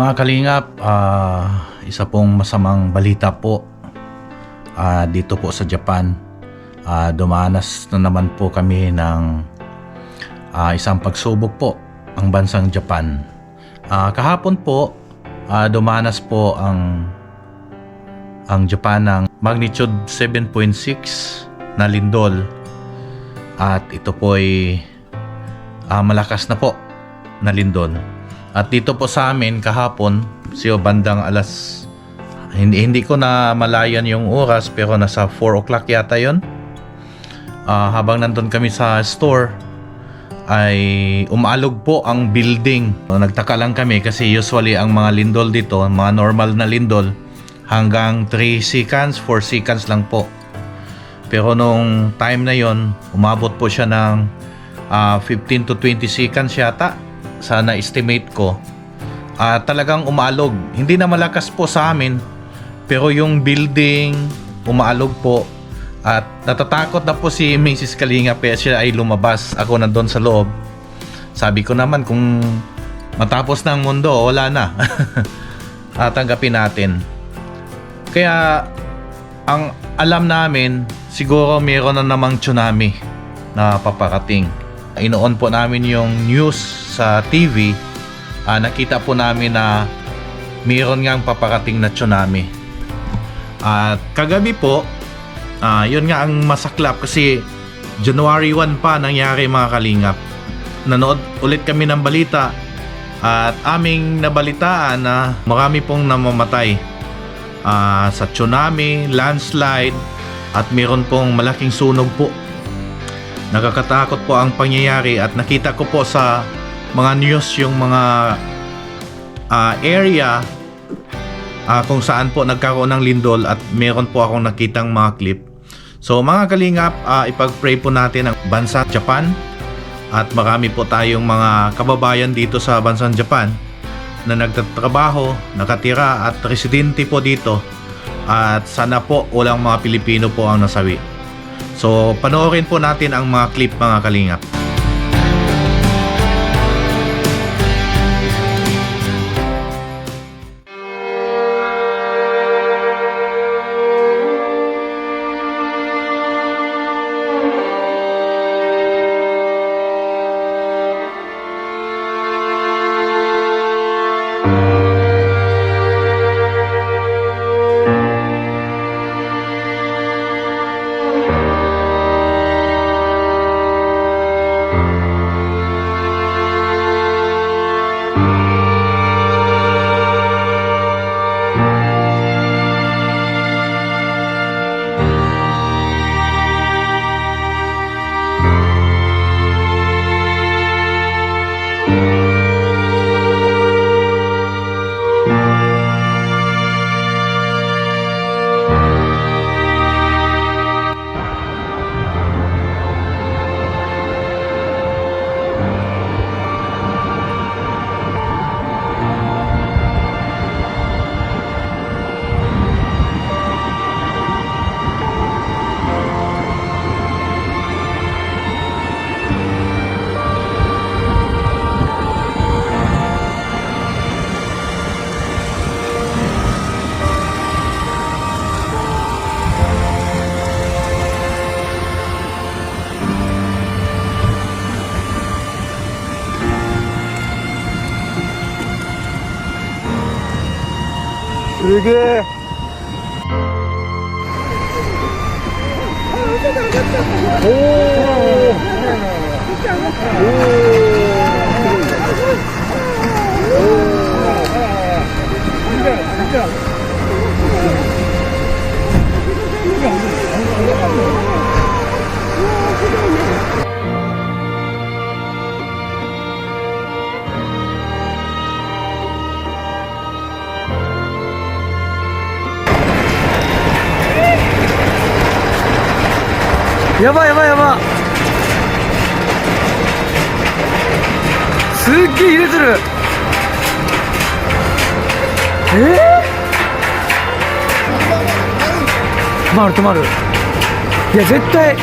Mga kalingap, isa pong masamang balita po dito po sa Japan. Dumanas na naman po kami ng isang pagsubok po ang bansang Japan. Kahapon po, dumanas po ang Japan ng magnitude 7.6 na lindol. At ito po ay malakas na po na lindol. At dito po sa amin kahapon, bandang alas, hindi ko na malayan yung oras, pero nasa 4 o'clock yata yun. Habang nandun kami sa store, ay umaalog po ang building. Nagtaka lang kami kasi usually ang mga lindol dito, mga normal na lindol, hanggang 3 seconds, 4 seconds lang po. Pero nung time na yon, umabot po siya ng 15 to 20 seconds yata. Sana estimate ko. Talagang umaalog. Hindi na malakas po sa amin, pero yung building umaalog po. At natatakot na po si Mrs. Kalinga, kaya siya ay lumabas. Ako nandun sa loob. Sabi ko naman, kung matapos na ang mundo, wala na. Tanggapin natin. Kaya ang alam namin, siguro mayroon na namang tsunami na paparating. Inoon po namin yung news sa TV. Nakita po namin na mayroon ngang paparating na tsunami. At kagabi po, yun nga ang masaklap kasi January 1 pa nangyari, mga kalingap. Nanood ulit kami ng balita at aming nabalitaan na marami pong namamatay sa tsunami, landslide, at mayroon pong malaking sunog po. Nakakatakot po ang pangyayari at nakita ko po sa mga news yung mga area kung saan po nagkaroon ng lindol, at meron po akong nakitang mga clip. So mga kalingap, ipag-pray po natin ang bansang Japan, at marami po tayong mga kababayan dito sa bansang Japan na nagtatrabaho, nakatira at residente po dito, at sana po walang mga Pilipino po ang nasawi. So, panoorin po natin ang mga clip, mga kalingap. 되게やばいやばいやばい、すっげえ揺れてる。止まる止まる。いや絶対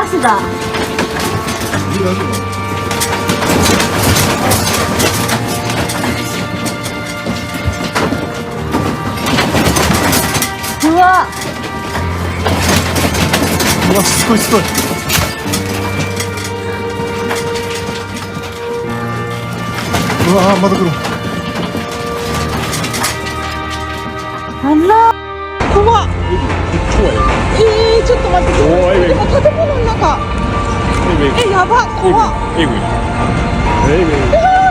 スだ。うわ。うわ、すごいすごい。うわー、まだ来る。あら。怖っ。ちょっと待って。でも建物の中。やば、怖っ。えぐい。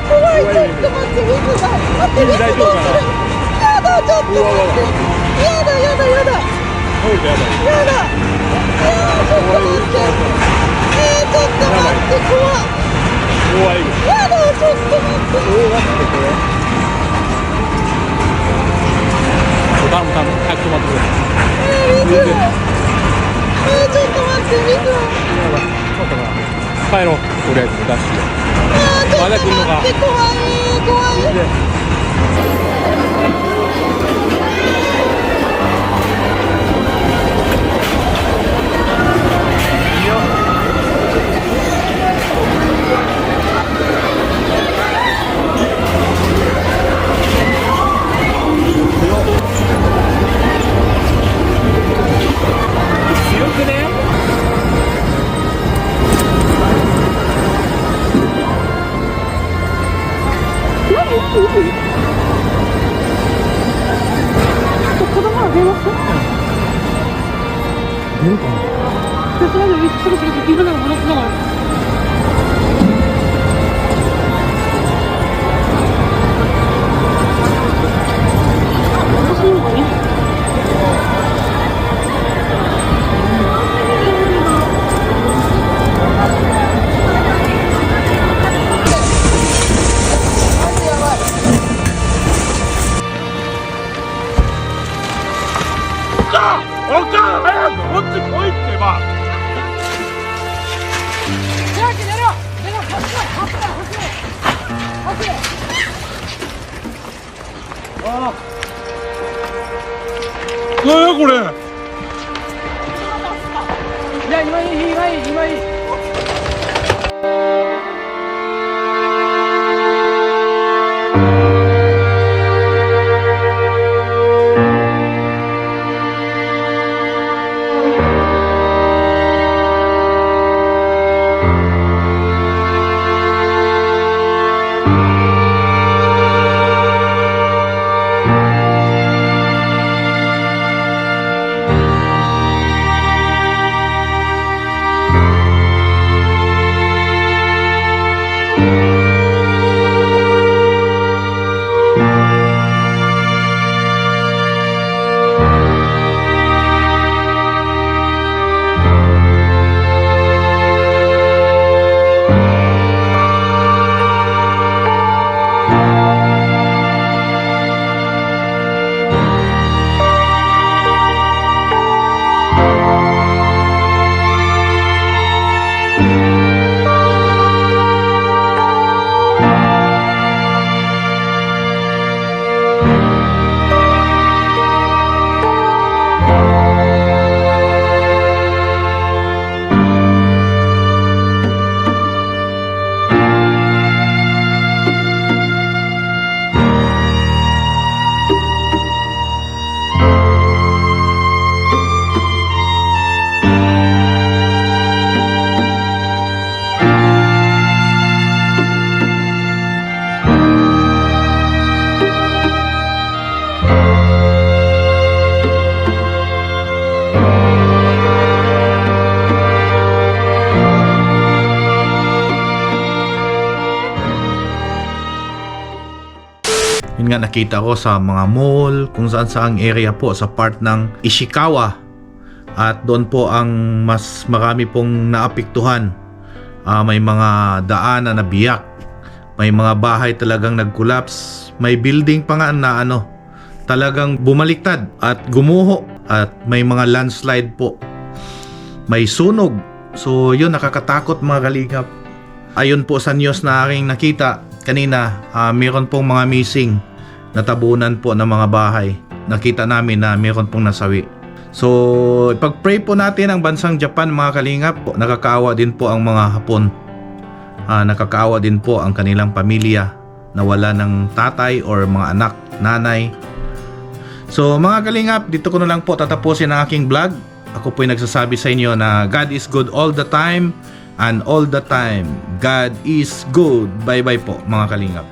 怖い。ちょっと待って、水が。待って、水どうする。と待ってやだやだやだトイレやばい。やだちょっと待ってちょっと待って怖っ怖いよ。やだちょっと待って大がってこれ。頼む頼む。早く止まってくれ。水ちょっと待って水やばい。そうかな。帰ろう。とりあえずダッシュで。ちょっとまだ来んのか待って怖い怖いで強くね。子供は電話して出るかな。それでそろそろビルなの戻ってながら私の方がいいおかん早くこっち来いってば。なんやこれ。いや今いい今いい今いいYun nga, nakita ko sa mga mall, kung saan saang area po sa part ng Ishikawa. At doon po ang mas marami pong naapektuhan. May mga daan na nabiyak. May mga bahay talagang nag-collapse. May building pa nga na talagang bumaliktad at gumuho. At may mga landslide po. May sunog. So yun, nakakatakot mga kalingap. Ayon po sa news na aking nakita kanina, mayroon pong mga missing, natabunan po ng mga bahay. Nakita namin na mayroon pong nasawi. So ipag-pray po natin ang bansang Japan mga kalingap. Nakakaawa din po ang mga Hapon. Nakakaawa din po ang kanilang pamilya na wala ng tatay or mga anak, nanay. So mga kalingap, dito ko na lang po tatapusin ang aking vlog. Ako po ay nagsasabi sa inyo na God is good all the time, and all the time God is good. Bye bye po mga kalingap.